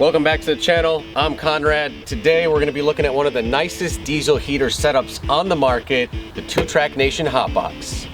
Welcome back to the channel. I'm Conrad. Today we're going to be looking at one of the nicest diesel heater setups on the market, the 2-Track Nation Hotbox.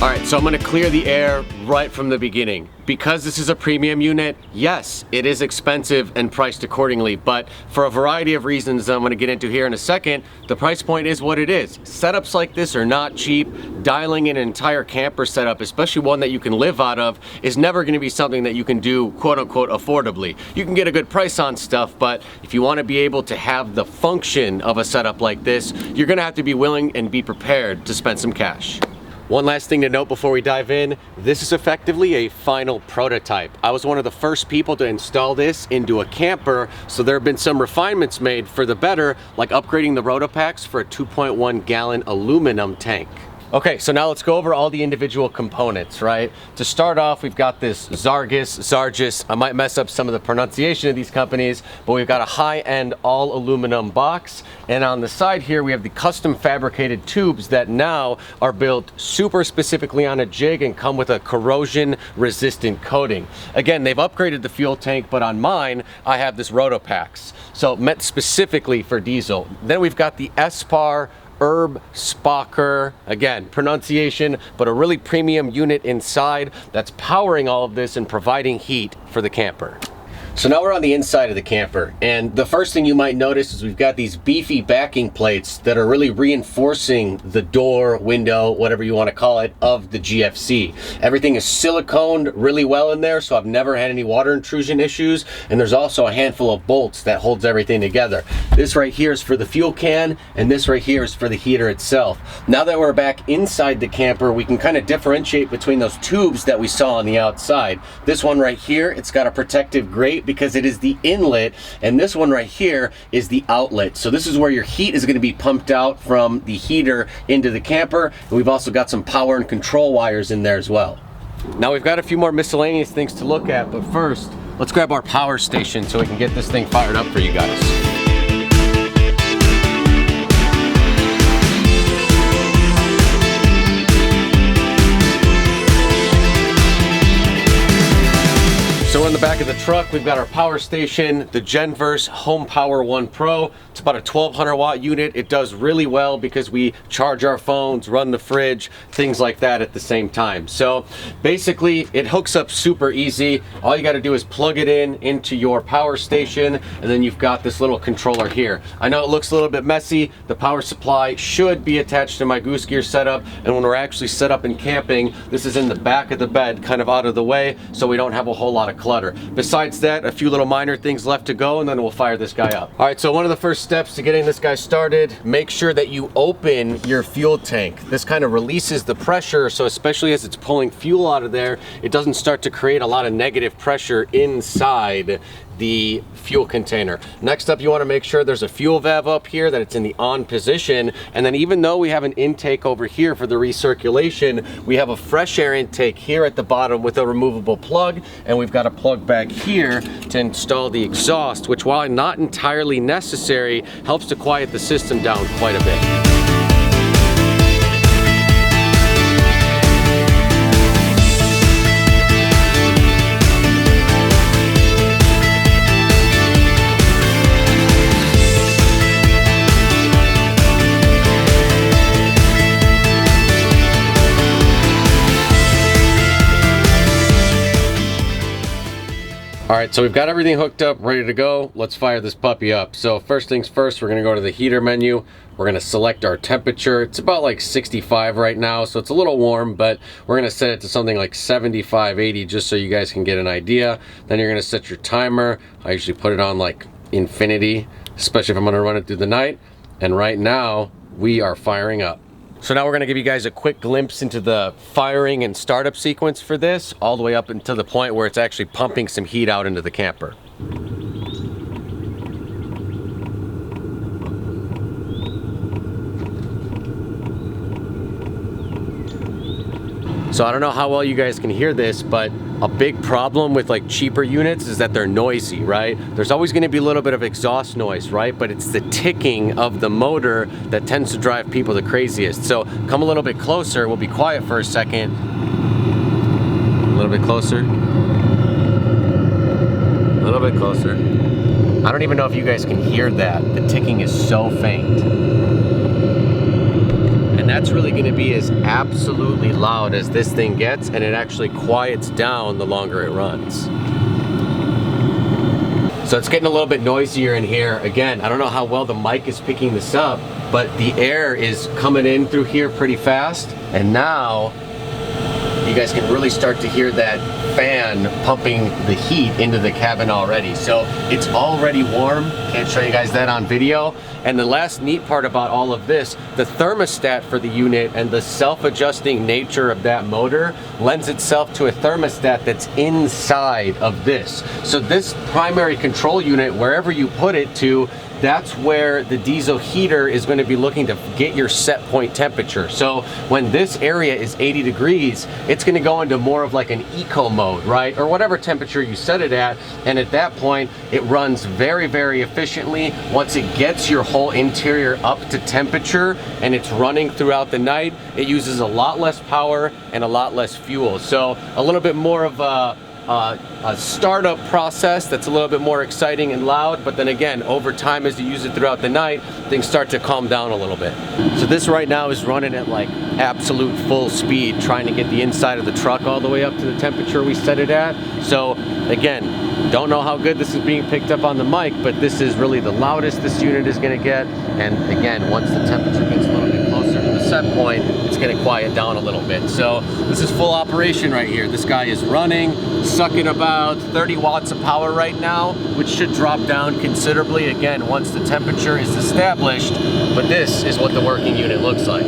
All right, so I'm gonna clear the air right from the beginning. Because this is a premium unit, yes, it is expensive and priced accordingly, but for a variety of reasons that I'm gonna get into here in a second, the price point is what it is. Setups like this are not cheap. Dialing in an entire camper setup, especially one that you can live out of, is never gonna be something that you can do quote unquote affordably. You can get a good price on stuff, but if you wanna be able to have the function of a setup like this, you're gonna have to be willing and be prepared to spend some cash. One last thing to note before we dive in, this is effectively a final prototype. I was one of the first people to install this into a camper, so there have been some refinements made for the better, like upgrading the rotopacks for a 2.1 gallon aluminum tank. Okay, so now let's go over all the individual components, right? To start off, we've got this Zargis. I might mess up some of the pronunciation of these companies, but we've got a high-end all aluminum box. And on the side here, we have the custom fabricated tubes that now are built super specifically on a jig and come with a corrosion-resistant coating. Again, they've upgraded the fuel tank, but on mine, I have this Rotopacks, so meant specifically for diesel. Then we've got the SPAR Herb Spocker, again, pronunciation, but a really premium unit inside that's powering all of this and providing heat for the camper. So now we're on the inside of the camper, and the first thing you might notice is we've got these beefy backing plates that are really reinforcing the door, window, whatever you want to call it, of the GFC. Everything is siliconed really well in there, so I've never had any water intrusion issues, and there's also a handful of bolts that holds everything together. This right here is for the fuel can, and this right here is for the heater itself. Now that we're back inside the camper, we can kind of differentiate between those tubes that we saw on the outside. This one right here, it's got a protective grate because it is the inlet, and this one right here is the outlet. So this is where your heat is going to be pumped out from the heater into the camper, and we've also got some power and control wires in there as well. Now we've got a few more miscellaneous things to look at, but first let's grab our power station so we can get this thing fired up for you guys. So we're in the back of the truck. We've got our power station, the Genverse Home Power 1 Pro. It's about a 1200 watt unit. It does really well because we charge our phones, run the fridge, things like that at the same time. So basically it hooks up super easy. All you got to do is plug it into your power station, and then you've got this little controller here. I know it looks a little bit messy. The power supply should be attached to my goose gear setup, and when we're actually set up in camping, this is in the back of the bed, kind of out of the way, so we don't have a whole lot of clutter. Besides that, a few little minor things left to go, and then we'll fire this guy up. All right, so one of the first steps to getting this guy started, make sure that you open your fuel tank. This kind of releases the pressure, so especially as it's pulling fuel out of there, it doesn't start to create a lot of negative pressure inside the fuel container. Next up, you want to make sure there's a fuel valve up here, that it's in the on position, and then even though we have an intake over here for the recirculation, we have a fresh air intake here at the bottom with a removable plug, and we've got a plug back here to install the exhaust, which, while not entirely necessary, helps to quiet the system down quite a bit. All right, so we've got everything hooked up, ready to go. Let's fire this puppy up. So first things first, we're gonna go to the heater menu. We're gonna select our temperature. It's about like 65 right now, so it's a little warm, but we're gonna set it to something like 75, 80, just so you guys can get an idea. Then you're gonna set your timer. I usually put it on like infinity, especially if I'm gonna run it through the night. And right now, we are firing up. So now we're gonna give you guys a quick glimpse into the firing and startup sequence for this, all the way up until the point where it's actually pumping some heat out into the camper. So I don't know how well you guys can hear this, but a big problem with like cheaper units is that they're noisy, right? There's always going to be a little bit of exhaust noise, right? But it's the ticking of the motor that tends to drive people the craziest. So come a little bit closer. We'll be quiet for a second. A little bit closer. A little bit closer. I don't even know if you guys can hear that. The ticking is so faint. And that's really going to be as absolutely loud as this thing gets, and it actually quiets down the longer it runs. So it's getting a little bit noisier in here. Again, I don't know how well the mic is picking this up, but the air is coming in through here pretty fast, and now you guys can really start to hear that fan pumping the heat into the cabin already. So it's already warm. Can't show you guys that on video. And the last neat part about all of this, the thermostat for the unit and the self-adjusting nature of that motor lends itself to a thermostat that's inside of this. So this primary control unit, wherever you put it to, that's where the diesel heater is going to be looking to get your set point temperature. So when this area is 80 degrees, it's going to go into more of like an eco mode, right? Or whatever temperature you set it at. And at that point, it runs very, very efficiently. Once it gets your whole interior up to temperature and it's running throughout the night, it uses a lot less power and a lot less fuel. So a little bit more of a startup process that's a little bit more exciting and loud, but then again, over time as you use it throughout the night, things start to calm down a little bit. So this right now is running at like absolute full speed, trying to get the inside of the truck all the way up to the temperature we set it at. So again, don't know how good this is being picked up on the mic, but this is really the loudest this unit is going to get. And again, once the temperature gets a little bit closer to the set point, it's going to quiet down a little bit. So this is full operation right here. This guy is running, sucking about 30 watts of power right now, which should drop down considerably again once the temperature is established. But this is what the working unit looks like.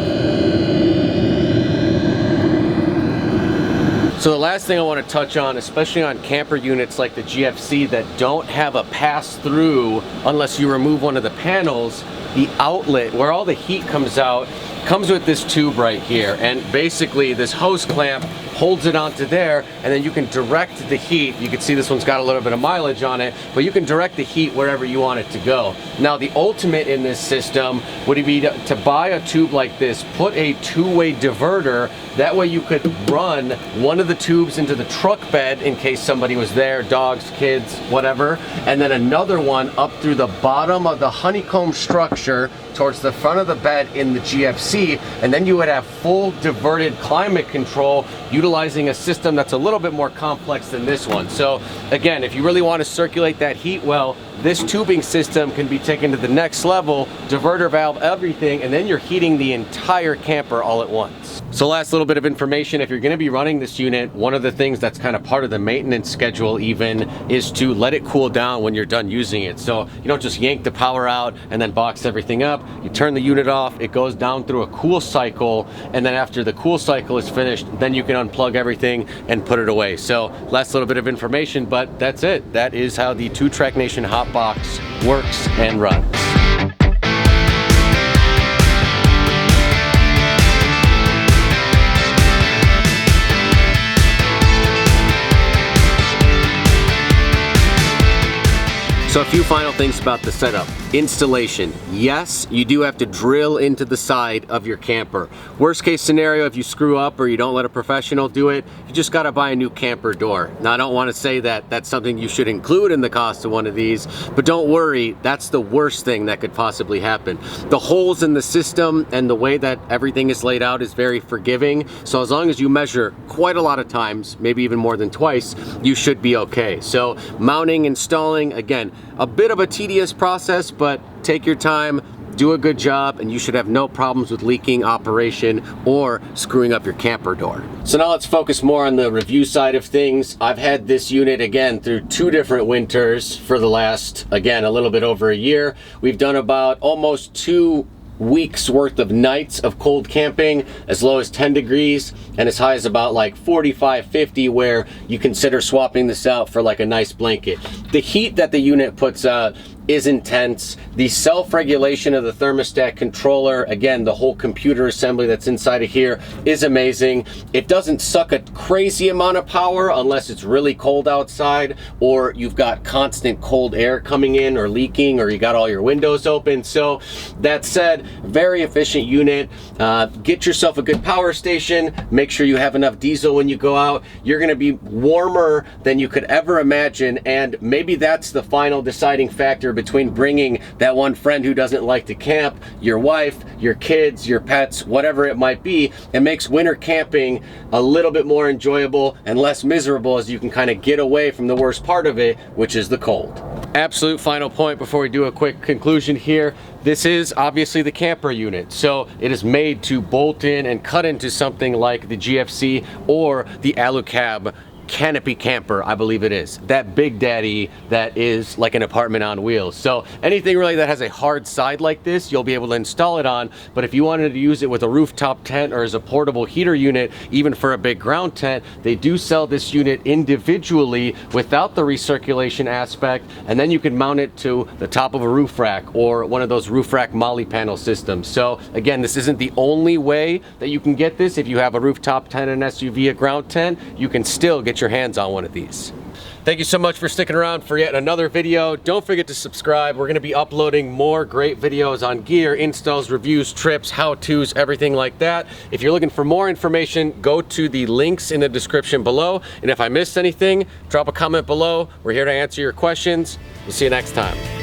So the last thing I want to touch on, especially on camper units like the GFC that don't have a pass-through unless you remove one of the panels, the outlet where all the heat comes out comes with this tube right here, and basically this hose clamp holds it onto there, and then you can direct the heat. You can see this one's got a little bit of mileage on it, but you can direct the heat wherever you want it to go. Now the ultimate in this system would be to buy a tube like this, put a two-way diverter, that way you could run one of the tubes into the truck bed in case somebody was there, dogs, kids, whatever, and then another one up through the bottom of the honeycomb structure towards the front of the bed in the GFC, and then you would have full diverted climate control utilizing a system that's a little bit more complex than this one. So again, if you really want to circulate that heat well, this tubing system can be taken to the next level, diverter valve, everything, and then you're heating the entire camper all at once. So last little bit of information, if you're going to be running this unit, one of the things that's kind of part of the maintenance schedule even is to let it cool down when you're done using it. So you don't just yank the power out and then box everything up. You turn the unit off, it goes down through a cool cycle, and then after the cool cycle is finished, then you can unplug everything and put it away. So last little bit of information, but that's it. That is how the 2Track Nation Hot Box works and runs. So a few final things about the setup. Installation. Yes, you do have to drill into the side of your camper. Worst case scenario, if you screw up or you don't let a professional do it, you just gotta buy a new camper door. Now I don't wanna say that that's something you should include in the cost of one of these, but don't worry, that's the worst thing that could possibly happen. The holes in the system and the way that everything is laid out is very forgiving. So as long as you measure quite a lot of times, maybe even more than twice, you should be okay. So mounting, installing, again, a bit of a tedious process, but take your time, do a good job, and you should have no problems with leaking operation or screwing up your camper door. So now let's focus more on the review side of things. I've had this unit again through 2 different winters for the last, again, a little bit over a year. We've done about almost 2 weeks worth of nights of cold camping, as low as 10 degrees and as high as about like 45, 50, where you consider swapping this out for like a nice blanket. The heat that the unit puts out is intense. The self-regulation of the thermostat controller, again, the whole computer assembly that's inside of here is amazing. It doesn't suck a crazy amount of power unless it's really cold outside, or you've got constant cold air coming in or leaking, or you got all your windows open. So that said, very efficient unit. Get yourself a good power station. Make sure you have enough diesel when you go out. You're gonna be warmer than you could ever imagine, and maybe that's the final deciding factor between bringing that one friend who doesn't like to camp, your wife, your kids, your pets, whatever it might be. It makes winter camping a little bit more enjoyable and less miserable, as you can kind of get away from the worst part of it, which is the cold. Absolute final point before we do a quick conclusion here. This is obviously the camper unit, so it is made to bolt in and cut into something like the GFC or the Alucab canopy camper, I believe it is. That big daddy that is like an apartment on wheels. So anything really that has a hard side like this, you'll be able to install it on. But if you wanted to use it with a rooftop tent or as a portable heater unit, even for a big ground tent, they do sell this unit individually without the recirculation aspect, and then you can mount it to the top of a roof rack or one of those roof rack molly panel systems. So again, this isn't the only way that you can get this. If you have a rooftop tent, an SUV, a ground tent, you can still get your hands on one of these. Thank you so much for sticking around for yet another video. Don't forget to subscribe. We're going to be uploading more great videos on gear, installs, reviews, trips, how-tos, everything like that. If you're looking for more information, go to the links in the description below. And if I missed anything, drop a comment below. We're here to answer your questions. We'll see you next time.